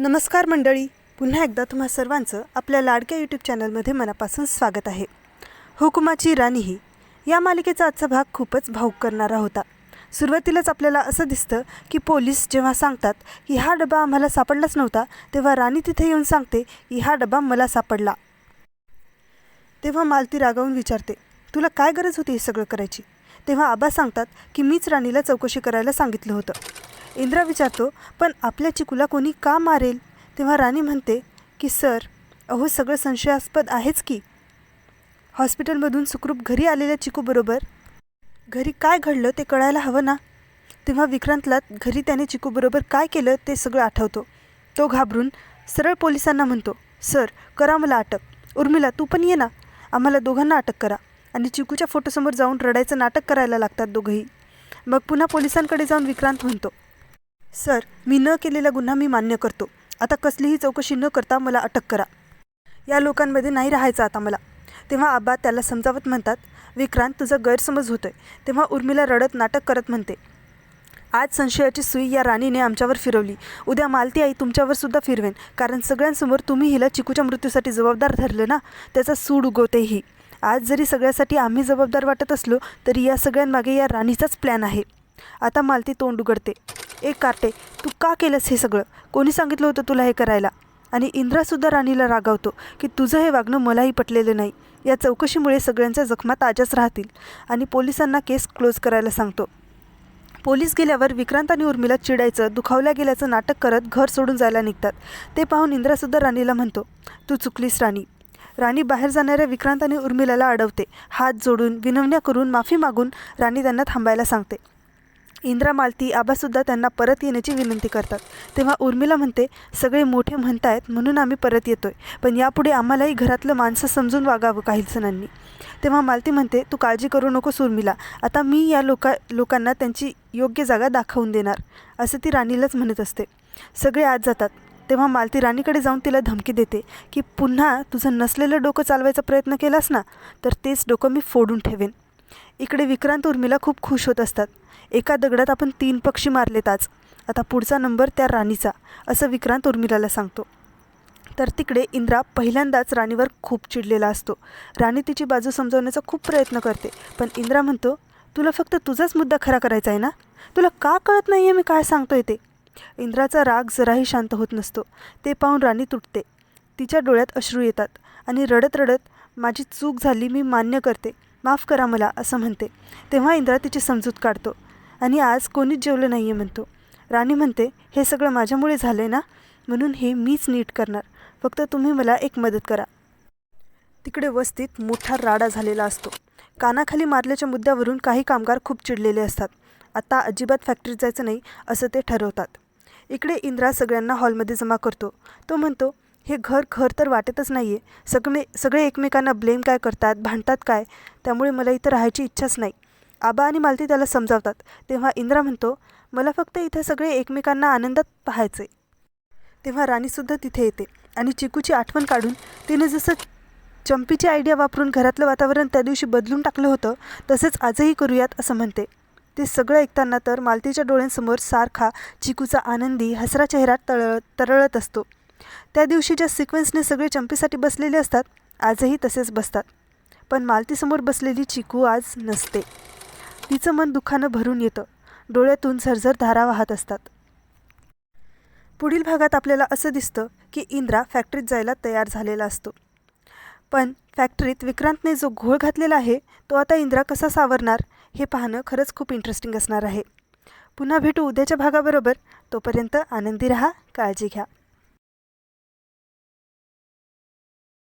नमस्कार मंडळी, पुन्हा एकदा तुम्हा सर्वांचं आपल्या लाडक्या यूट्यूब चॅनलमध्ये मनापासून स्वागत आहे. हुकुमाची राणी ही या मालिकेचा आजचा भाग खूपच भावुक करणारा होता. सुरुवातीलाच आपल्याला असं दिसतं की पोलीस जेव्हा सांगतात की हा डबा आम्हाला सापडलाच नव्हता, तेव्हा राणी तिथे येऊन सांगते की हा डबा मला सापडला. तेव्हा मालती रागावून विचारते, तुला काय गरज होती हे सगळं करायची? तेव्हा आबा सांगतात की मीच राणीला चौकशी करायला सांगितलं होतं. इंद्रा विचारतो, पण आपल्या चिकूला कोणी का मारेल? तेव्हा राणी म्हणते की सर, अहो सगळं संशयास्पद आहेच की. हॉस्पिटलमधून सुखरूप घरी आलेल्या चिकूबरोबर घरी काय घडलं ते कळायला हवं ना. तेव्हा विक्रांतला घरी त्याने चिकूबरोबर काय केलं ते सगळं आठवतो. तो घाबरून सरळ पोलिसांना म्हणतो, सर करा मला अटक. उर्मिला तू पण ये ना, आम्हाला दोघांना अटक करा. आणि चिकूच्या फोटोसमोर जाऊन रडायचं नाटक करायला लागतात दोघंही. मग पुन्हा पोलिसांकडे जाऊन विक्रांत म्हणतो, सर मी न केलेला गुन्हा मी मान्य करतो. आता कसलीही चौकशी न करता मला अटक करा. या लोकांमध्ये नाही राहायचं आता मला. तेव्हा आबा त्याला समजावत म्हणतात, विक्रांत तुझा गैरसमज होतोय. तेव्हा उर्मिला रडत नाटक करत म्हणते, आज संशयाची सुई या राणीने आमच्यावर फिरवली, उद्या मालती आई तुमच्यावर सुद्धा फिरवेन. कारण सगळ्यांसमोर तुम्ही हिला चिकूच्या मृत्यूसाठी जबाबदार धरलं ना, त्याचा सूड उगवते ही. आज जरी सगळ्यासाठी आम्ही जबाबदार वाटत असलो तरी या सगळ्यांमागे या राणीचाच प्लॅन आहे. आता मालती तोंड उघडते, एक कार्टे तू का केलंस हे सगळं? कोणी सांगितलं होतं तुला हे करायला? आणि इंद्रासुद्धा राणीला रागावतो की तुझं हे वागणं मलाही पटलेलं नाही. या चौकशीमुळे सगळ्यांच्या जखमा ताज्याच राहतील. आणि पोलिसांना केस क्लोज करायला सांगतो. पोलीस गेल्यावर विक्रांत आणि उर्मिला चिडायचं, दुखावल्या गेल्याचं नाटक करत घर सोडून जायला निघतात. ते पाहून इंद्रासुद्धा राणीला म्हणतो, तू चुकलीस राणी. राणी बाहेर जाणाऱ्या विक्रांत आणि उर्मिलाला अडवते. हात जोडून विनवण्या करून माफी मागून राणी त्यांना थांबायला सांगते. इंद्रा, मालती, आबासुद्धा त्यांना परत येण्याची विनंती करतात. तेव्हा उर्मिला म्हणते, सगळे मोठे म्हणतायत म्हणून आम्ही परत येतोय, पण यापुढे आम्हालाही घरातलं माणसं समजून वागावं काही जणांनी. तेव्हा मालती म्हणते, तू काळजी करू नकोस उर्मिला, आता मी या लोकांना त्यांची योग्य जागा दाखवून देणार, असं ती राणीलाच म्हणत असते. सगळे आत जातात. तेव्हा मालती राणीकडे जाऊन तिला धमकी देते की पुन्हा तुझं नसलेलं डोकं चालवायचा प्रयत्न केलास ना, तर तेच डोकं मी फोडून ठेवेन. इकडे विक्रांत उर्मिला खूप खुश होत असतात. एका दगडात आपण 3 पक्षी मारलेत आज. आता पुढचा नंबर त्या राणीचा, असं विक्रांत उर्मिलाला सांगतो. तर तिकडे इंद्रा पहिल्यांदाच राणीवर खूप चिडलेला असतो. राणी तिची बाजू समजवण्याचा खूप प्रयत्न करते, पण इंद्रा म्हणतो, तुला फक्त तुझाच मुद्दा खरा करायचा आहे ना, तुला का कळत नाही आहे मी काय सांगतोय ते? इंद्राचा राग जराही शांत होत नसतो. ते पाहून राणी तुटते. तिच्या डोळ्यात अश्रू येतात आणि रडत रडत, माझी चूक झाली, मी मान्य करते, माफ करा मला, असं म्हणते. तेव्हा इंद्रा तिची समजूत काढतो आणि आज कोणीच जेवलं नाही आहे म्हणतो. राणी म्हणते, हे सगळं माझ्यामुळे झालं आहे ना, म्हणून हे मीच नीट करणार, फक्त तुम्ही मला एक मदत करा. तिकडे वस्तीत मोठा राडा झालेला असतो. कानाखाली मारल्याच्या मुद्द्यावरून काही कामगार खूप चिडलेले असतात. आता अजिबात फॅक्टरीत जायचं नाही असं ते ठरवतात. इकडे इंद्रा सगळ्यांना हॉलमध्ये जमा करतो. तो म्हणतो, हे घर तर वाटतच नाही आहे. सगळे एकमेकांना ब्लेम काय करतात, भांडतात काय, त्यामुळे मला इथं राहायची इच्छाच नाही. आबा आणि मालती त्याला समजावतात. तेव्हा इंद्रा म्हणतो, मला फक्त इथं सगळे एकमेकांना आनंदात पाहायचे. तेव्हा राणीसुद्धा तिथे येते आणि चिकूची आठवण काढून तिने जसं चंपीची आयडिया वापरून घरातलं वातावरण त्या दिवशी बदलून टाकलं होतं, तसंच आजही करूयात असं म्हणते. ते सगळं ऐकताना तर मालतीच्या डोळ्यांसमोर सारखा चिकूचा आनंदी हसरा चेहरा तरळत असतो. त्या दिवशी ज्या सिक्वेन्सने सगळे चंपीसाठी बसलेले असतात, आजही तसेच बसतात. पण मालतीसमोर बसलेली चिकू आज नसते. तिचं मन दुःखानं भरून येतं. डोळ्यातून झरझर धारा वाहत असतात. पुढील भागात आपल्याला असं दिसतं की इंद्रा फॅक्टरीत जायला तयार झालेला असतो. पण फॅक्टरीत विक्रांतने जो घोळ घातलेला आहे, तो आता इंद्रा कसा सावरणार हे पाहणं खरंच खूप इंटरेस्टिंग असणार आहे. पुन्हा भेटू उद्याच्या भागाबरोबर. तोपर्यंत आनंदी रहा, काळजी घ्या.